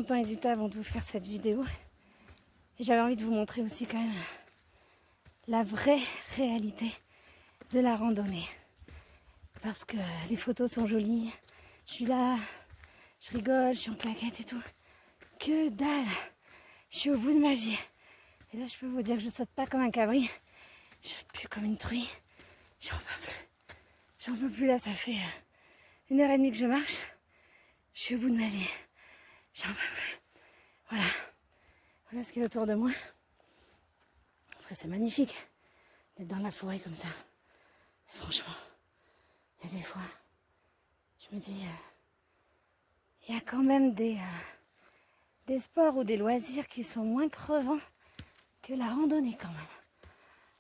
longtemps hésité avant de vous faire cette vidéo. Et j'avais envie de vous montrer aussi quand même la vraie réalité de la randonnée. Parce que les photos sont jolies, je suis là, je rigole, je suis en claquette et tout. Que dalle! Je suis au bout de ma vie. Et là, je peux vous dire que je saute pas comme un cabri. Je pue comme une truie. J'en peux plus. J'en peux plus là, ça fait 1h30 que je marche. Je suis au bout de ma vie. J'en peux plus. Voilà. Voilà ce qu'il y a autour de moi. Après, c'est magnifique d'être dans la forêt comme ça. Mais franchement, il y a des fois, je me dis, il y a quand même des sports ou des loisirs qui sont moins crevants que la randonnée quand même.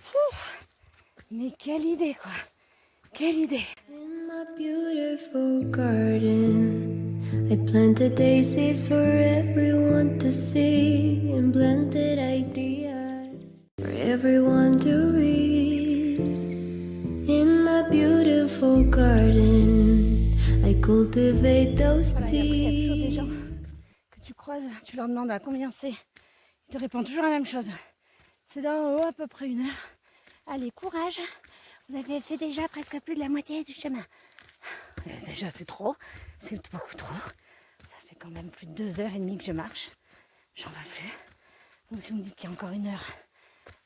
Ouf, mais quelle idée quoi. Quelle idée. In my beautiful garden, I planted daisies for everyone to see, and planted ideas for everyone to read. In my beautiful garden, I cultivate those Voilà, et après, il y a toujours des gens seeds. que tu croises, tu leur demandes à combien c'est. Ils te répondent toujours la même chose. C'est dans à peu près 1 heure. Allez, courage. Vous avez fait déjà presque plus de la moitié du chemin. Déjà, c'est trop. C'est beaucoup trop. Ça fait quand même plus de 2h30 que je marche. J'en peux plus. Donc si vous me dites qu'il y a encore 1 heure,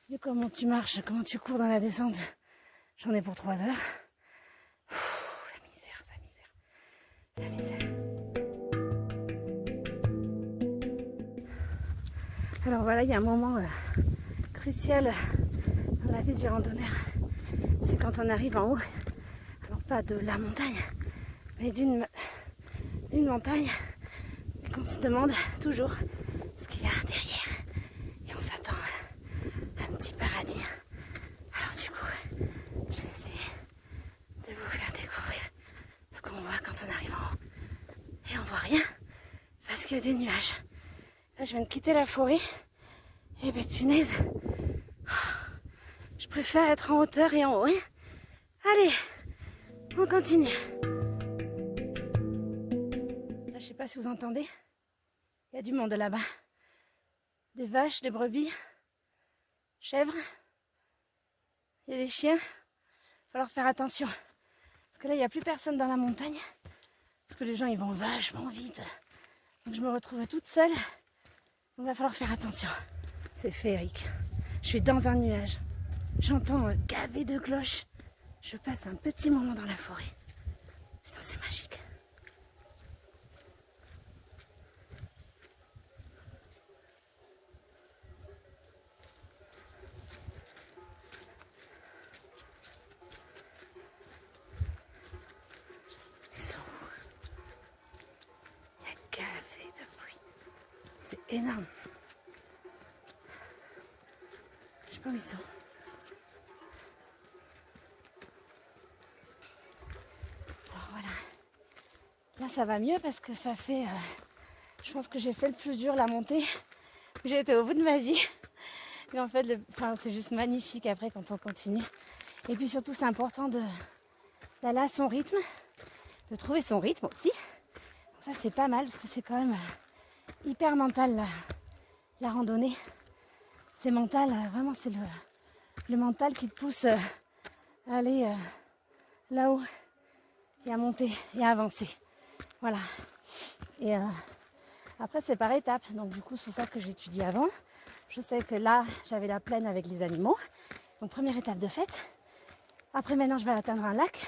vu comment tu marches, comment tu cours dans la descente, j'en ai pour 3 heures. La misère, la misère. Alors voilà, il y a un moment crucial dans la vie du randonneur. C'est quand on arrive en haut, alors pas de la montagne, mais d'une montagne, et qu'on se demande toujours ce qu'il y a derrière. Et on s'attend à un petit paradis. Alors du coup, je vais essayer de vous faire découvrir ce qu'on voit quand on arrive en haut. Et on voit rien, parce qu'il y a des nuages. Là, je viens de quitter la forêt. Et ben punaise, je préfère être en hauteur et en haut. Hein. Allez, on continue. Là, je sais pas si vous entendez, il y a du monde là-bas. Des vaches, des brebis, chèvres. Il y a des chiens. Il va falloir faire attention. Parce que là, il n'y a plus personne dans la montagne. Parce que les gens, ils vont vachement vite. Donc je me retrouve toute seule. Donc il va falloir faire attention. C'est féerique. Je suis dans un nuage. J'entends gaver de cloches. Je passe un petit moment dans la forêt. Putain, c'est magique. Ils sont où? Il y a gavé de bruit. C'est énorme. Je sais pas où ils sont. Alors voilà. Là ça va mieux parce que ça fait... je pense que j'ai fait le plus dur, la montée. J'ai été au bout de ma vie. Mais en fait, c'est juste magnifique après quand on continue. Et puis surtout c'est important d'aller à son rythme. De trouver son rythme aussi. Donc ça c'est pas mal parce que c'est quand même hyper mental la randonnée. C'est mental, vraiment c'est le mental qui te pousse à aller là-haut et à monter et à avancer. Voilà. Et après c'est par étapes, donc du coup c'est ça que j'étudie avant. Je sais que là j'avais la plaine avec les animaux, donc première étape de faite. Après maintenant je vais atteindre un lac,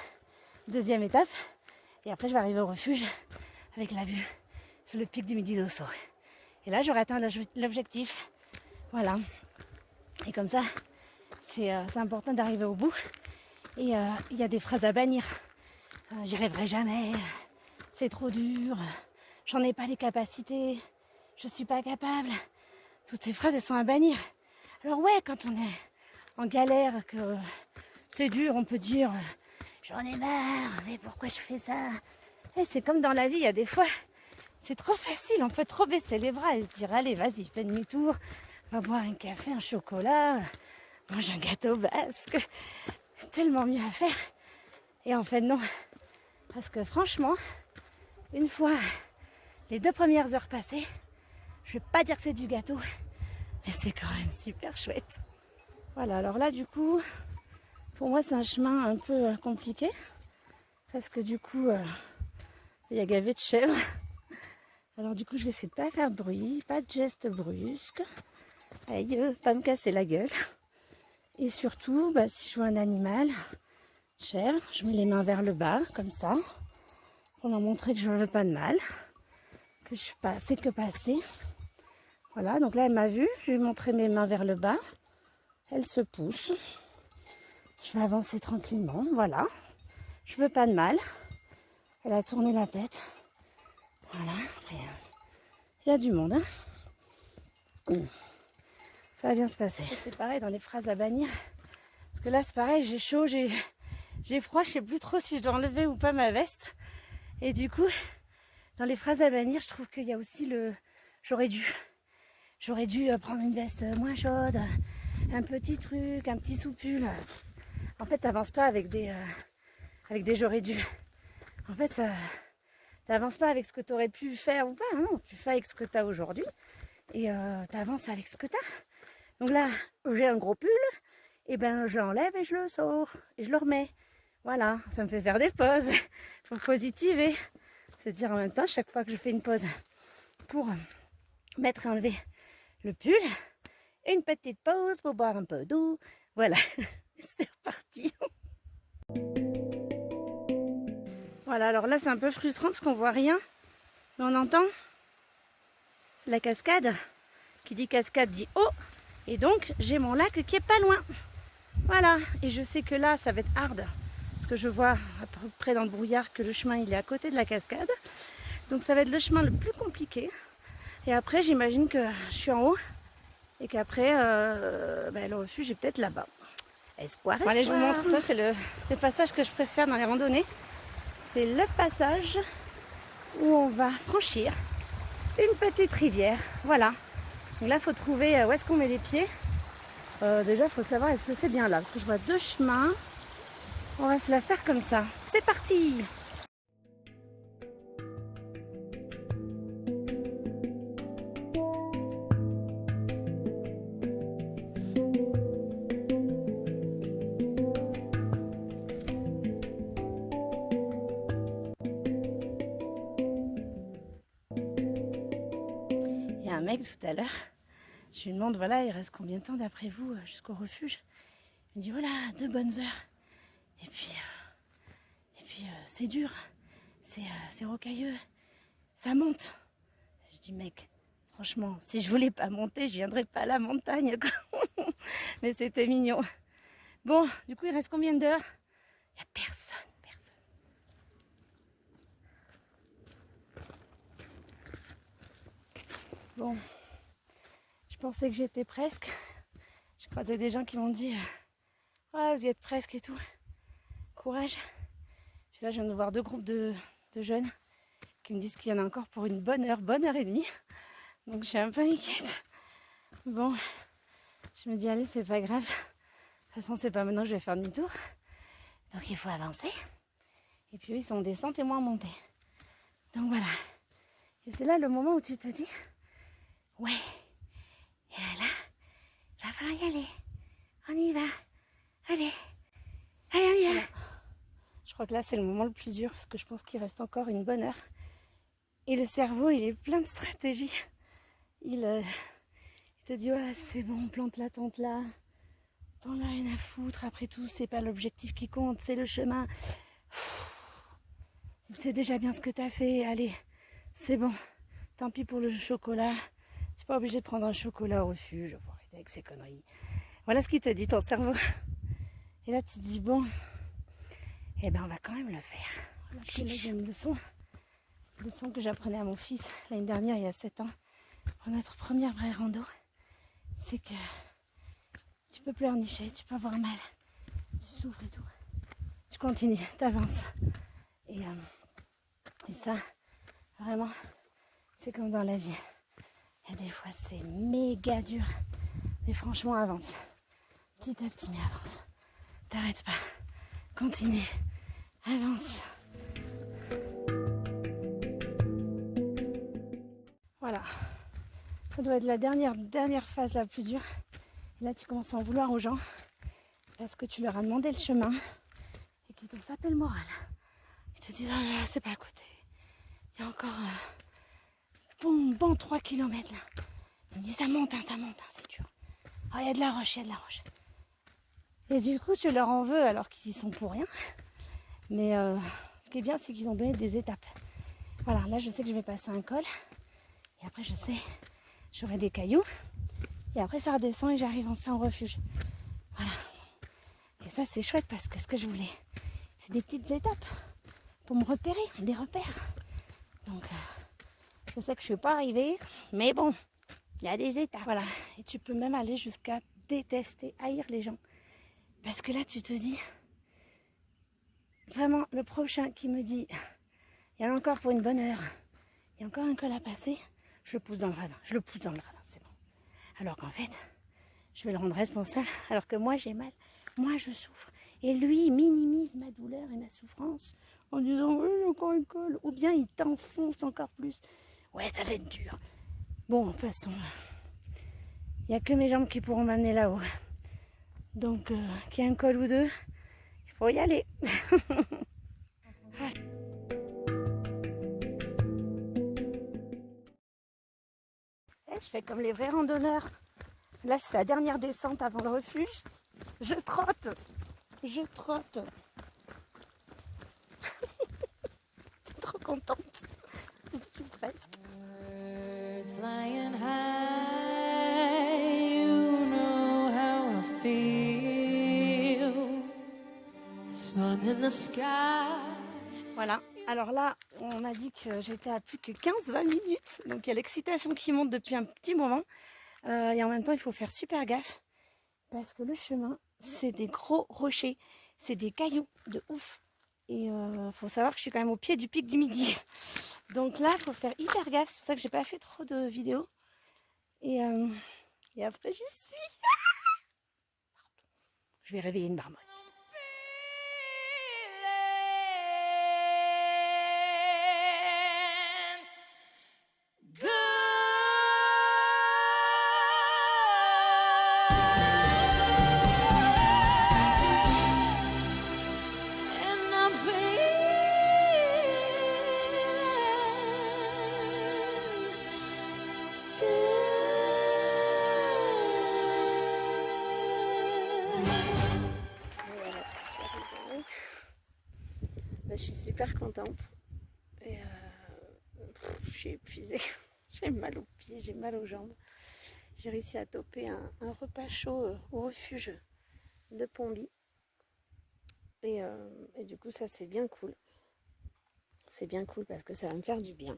deuxième étape, et après je vais arriver au refuge avec la vue sur le pic du Midi d'Osso. Et là j'aurai atteint l'objectif. Voilà. Et comme ça, c'est important d'arriver au bout. Et il y a des phrases à bannir. J'y arriverai jamais, c'est trop dur, j'en ai pas les capacités, je suis pas capable. Toutes ces phrases, elles sont à bannir. Alors ouais, quand on est en galère, que c'est dur, on peut dire j'en ai marre, mais pourquoi je fais ça? Et c'est comme dans la vie, il y a des fois, c'est trop facile, on peut trop baisser les bras et se dire allez, vas-y, fais demi-tour, va boire un café, un chocolat, mange un gâteau basque. C'est tellement mieux à faire. Et en fait non. Parce que franchement, une fois les 2 premières heures passées, Je vais pas dire que c'est du gâteau, mais c'est quand même super chouette. Voilà, alors là du coup, pour moi c'est un chemin un peu compliqué, parce que du coup, il y a gavé de chèvres. Alors du coup, je vais essayer de pas faire de bruit, pas de gestes brusques, aïe, pas me casser la gueule. Et surtout, si je vois un animal, chèvre, je mets les mains vers le bas, comme ça, pour leur montrer que je ne veux pas de mal, que je suis pas fait que passer. Voilà, donc là elle m'a vue, je lui ai montré mes mains vers le bas, elle se pousse. Je vais avancer tranquillement, voilà. Je veux pas de mal. Elle a tourné la tête. Voilà, après, il y a du monde. Hein. Ça va bien se passer. C'est pareil dans les phrases à bannir. Parce que là c'est pareil, j'ai chaud, j'ai froid, je sais plus trop si je dois enlever ou pas ma veste. Et du coup, dans les phrases à bannir, je trouve qu'il y a aussi le j'aurais dû. J'aurais dû prendre une veste moins chaude, un petit truc, un petit soupule. En fait, t'avances pas avec des j'aurais dû. En fait, ça t'avances pas avec ce que t'aurais pu faire ou pas. Non, tu fais avec ce que t'as aujourd'hui et t'avances avec ce que t'as. Donc là, j'ai un gros pull, et je l'enlève et je le sors et je le remets. Voilà, ça me fait faire des pauses. Il faut positiver. Se dire en même temps, chaque fois que je fais une pause pour mettre et enlever le pull, une petite pause pour boire un peu d'eau. Voilà, c'est reparti. Voilà, alors là c'est un peu frustrant parce qu'on voit rien, mais on entend la cascade. Qui dit cascade dit eau, et donc j'ai mon lac qui est pas loin. Voilà, et je sais que là ça va être hard, parce que je vois à peu près dans le brouillard que le chemin il est à côté de la cascade. Donc ça va être le chemin le plus compliqué. Et après j'imagine que je suis en haut, et qu'après le refuge est peut-être là-bas. Espoir, espoir. Bon, allez, je vous montre, ça c'est le passage que je préfère dans les randonnées. C'est le passage où on va franchir une petite rivière. Voilà. Donc là, il faut trouver où est-ce qu'on met les pieds. Déjà, il faut savoir est-ce que c'est bien là. Parce que je vois deux chemins. On va se la faire comme ça. C'est parti! Il y a un mec tout à l'heure. Je lui demande, voilà, il reste combien de temps d'après vous jusqu'au refuge? Il me dit, voilà, 2 bonnes heures. Et puis c'est dur, c'est rocailleux, ça monte. Je dis, mec, franchement, si je voulais pas monter, je viendrais pas à la montagne, quoi. Mais c'était mignon. Bon, du coup, il reste combien d'heures? Il n'y a personne. Bon, je pensais que j'étais presque. Je croisais des gens qui m'ont dit, ouais, vous y êtes presque et tout. Courage. Puis là, je viens de voir 2 groupes de jeunes qui me disent qu'il y en a encore pour une bonne heure et demie. Donc je suis un peu inquiète. Bon, je me dis, allez, c'est pas grave. De toute façon, c'est pas maintenant que je vais faire demi-tour. Donc il faut avancer. Et puis eux, ils sont en descente et moi en montée. Donc voilà. Et c'est là le moment où tu te dis, ouais, et là, il va falloir y aller. On y va. Allez, on y va. Voilà. Je crois que là, c'est le moment le plus dur parce que je pense qu'il reste encore une bonne heure. Et le cerveau, il est plein de stratégies. Il te dit, ouais, c'est bon, plante la tente là. T'en as rien à foutre. Après tout, c'est pas l'objectif qui compte, c'est le chemin. C'est déjà bien ce que t'as fait. Allez, c'est bon. Tant pis pour le chocolat. Tu n'es pas obligé de prendre un chocolat au refuge. Faut arrêter avec ces conneries. Voilà ce qu'il te dit, ton cerveau. Et là, tu te dis, bon, eh ben, on va quand même le faire. Voilà, j'ai une leçon que j'apprenais à mon fils l'année dernière, il y a 7 ans, pour notre première vraie rando. C'est que tu peux pleurnicher, tu peux avoir mal, tu souffres et tout. Tu continues, tu avances. Et ça, vraiment, c'est comme dans la vie. Il y a des fois, c'est méga dur. Mais franchement, avance. Petit à petit, mais avance. T'arrêtes pas. Continue. Avance. Voilà. Ça doit être la dernière phase la plus dure. Et là, tu commences à en vouloir aux gens parce que tu leur as demandé le chemin et qu'ils t'ont sapé le moral. Ils te disent, oh là là, c'est pas à côté. Il y a encore bon 3 km là. Ils me disent, ça monte, c'est dur. Oh, il y a de la roche. Et du coup, tu leur en veux alors qu'ils y sont pour rien. Mais ce qui est bien, c'est qu'ils ont donné des étapes. Voilà, là, je sais que je vais passer un col. Et après, je sais, j'aurai des cailloux. Et après, ça redescend et j'arrive enfin au refuge. Voilà. Et ça, c'est chouette parce que ce que je voulais, c'est des petites étapes pour me repérer, des repères. Donc, je sais que je ne suis pas arrivée, mais bon, il y a des étapes. Voilà. Et tu peux même aller jusqu'à détester, haïr les gens. Parce que là, tu te dis, vraiment, le prochain qui me dit, il y en a encore pour une bonne heure, il y a encore un col à passer, je le pousse dans le ravin, c'est bon. Alors qu'en fait, je vais le rendre responsable, alors que moi j'ai mal, moi je souffre. Et lui, il minimise ma douleur et ma souffrance en disant, oui, encore une colle. Ou bien il t'enfonce encore plus. Ouais, ça va être dur. Bon, de toute façon, il n'y a que mes jambes qui pourront m'amener là-haut. Donc, qu'il y ait un col ou deux, il faut y aller. Je fais comme les vrais randonneurs. Là, c'est la dernière descente avant le refuge. Je trotte. Je suis trop contente. Je suis presque. Birds flying high, you know how I feel. Sun in the sky. Voilà. Alors là, on m'a dit que j'étais à plus que 15-20 minutes. Donc il y a l'excitation qui monte depuis un petit moment. Et en même temps, il faut faire super gaffe. Parce que le chemin, c'est des gros rochers. C'est des cailloux de ouf. Et faut savoir que je suis quand même au pied du pic du Midi. Donc là, il faut faire hyper gaffe. C'est pour ça que j'ai pas fait trop de vidéos. Et après, j'y suis. Je vais réveiller une marmotte. Je suis super contente et je suis épuisée, j'ai mal aux pieds, j'ai mal aux jambes. J'ai réussi à toper un repas chaud au refuge de Pomby et du coup ça c'est bien cool. C'est bien cool parce que ça va me faire du bien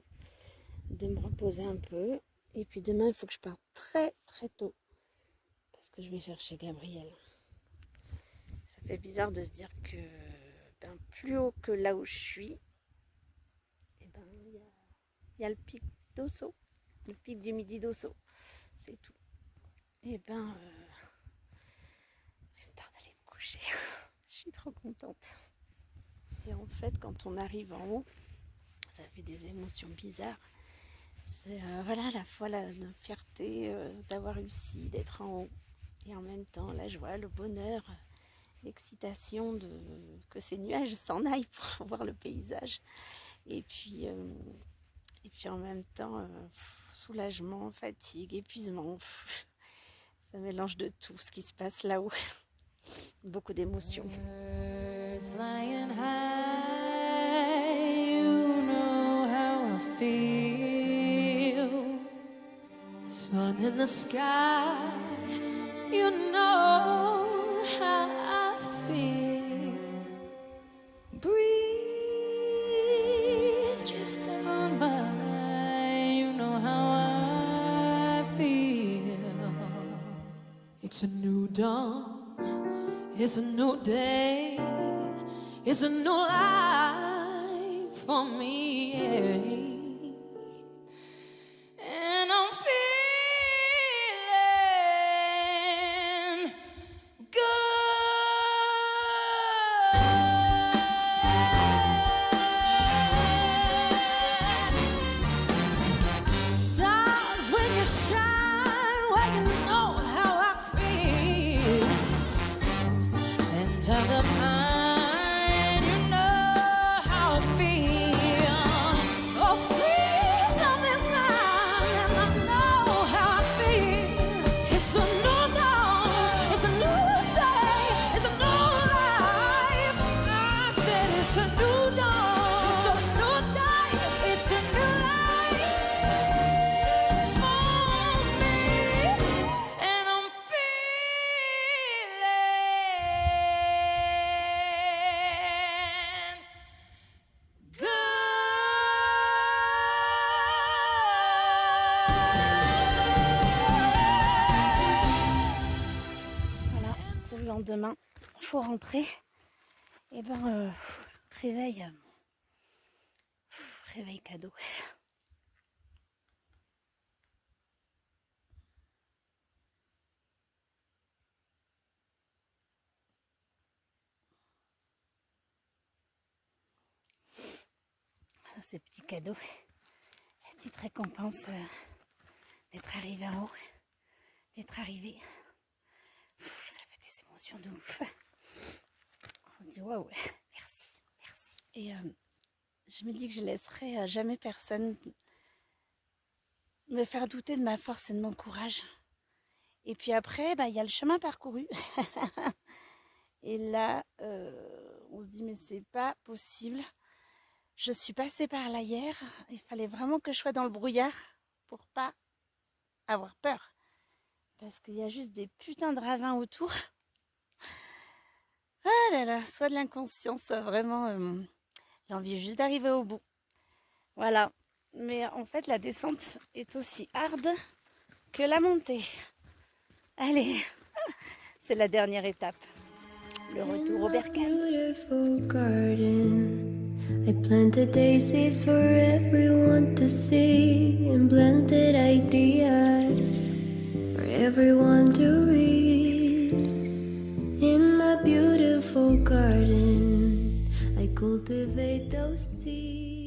de me reposer un peu. Et puis demain il faut que je parte très très tôt parce que je vais chercher Gabriel. Ça fait bizarre de se dire que plus haut que là où je suis, il y a le pic d'Osso, le pic du Midi d'Osso, c'est tout. Et je vais me tarder d'aller me coucher. Je suis trop contente. Et en fait, quand on arrive en haut, ça fait des émotions bizarres. C'est voilà, la fois la fierté d'avoir réussi, d'être en haut. Et en même temps, la joie, le bonheur, l'excitation que ces nuages s'en aillent pour voir le paysage. Et puis en même temps, soulagement, fatigue, épuisement. Ça mélange de tout ce qui se passe là-haut. Beaucoup d'émotions. Birds flying high, you know how I feel. Sun in the sky, you know how I feel. Breeze drifting on by, you know how I feel. It's a new dawn. It's a new day, it's a new life for me, and I'm feeling good. Stars when you shine. le lendemain, il faut rentrer. Et ben, réveil cadeau. Ce petit cadeau, la petite récompense d'être arrivé en haut, d'être arrivé. Ça fait des émotions de ouf. On se dit waouh, merci. Et je me dis que je laisserai jamais personne me faire douter de ma force et de mon courage. Et puis après, il y a le chemin parcouru. Et là, on se dit mais c'est pas possible. Je suis passée par là hier. Il fallait vraiment que je sois dans le brouillard pour pas avoir peur. Parce qu'il y a juste des putains de ravins autour. Ah là là, soit de l'inconscience, soit vraiment l'envie juste d'arriver au bout. Voilà. Mais en fait, la descente est aussi hard que la montée. Allez, c'est la dernière étape. Le retour au bercail. I planted daisies for everyone to see and planted ideas for everyone to read. In my beautiful garden, I cultivate those seeds.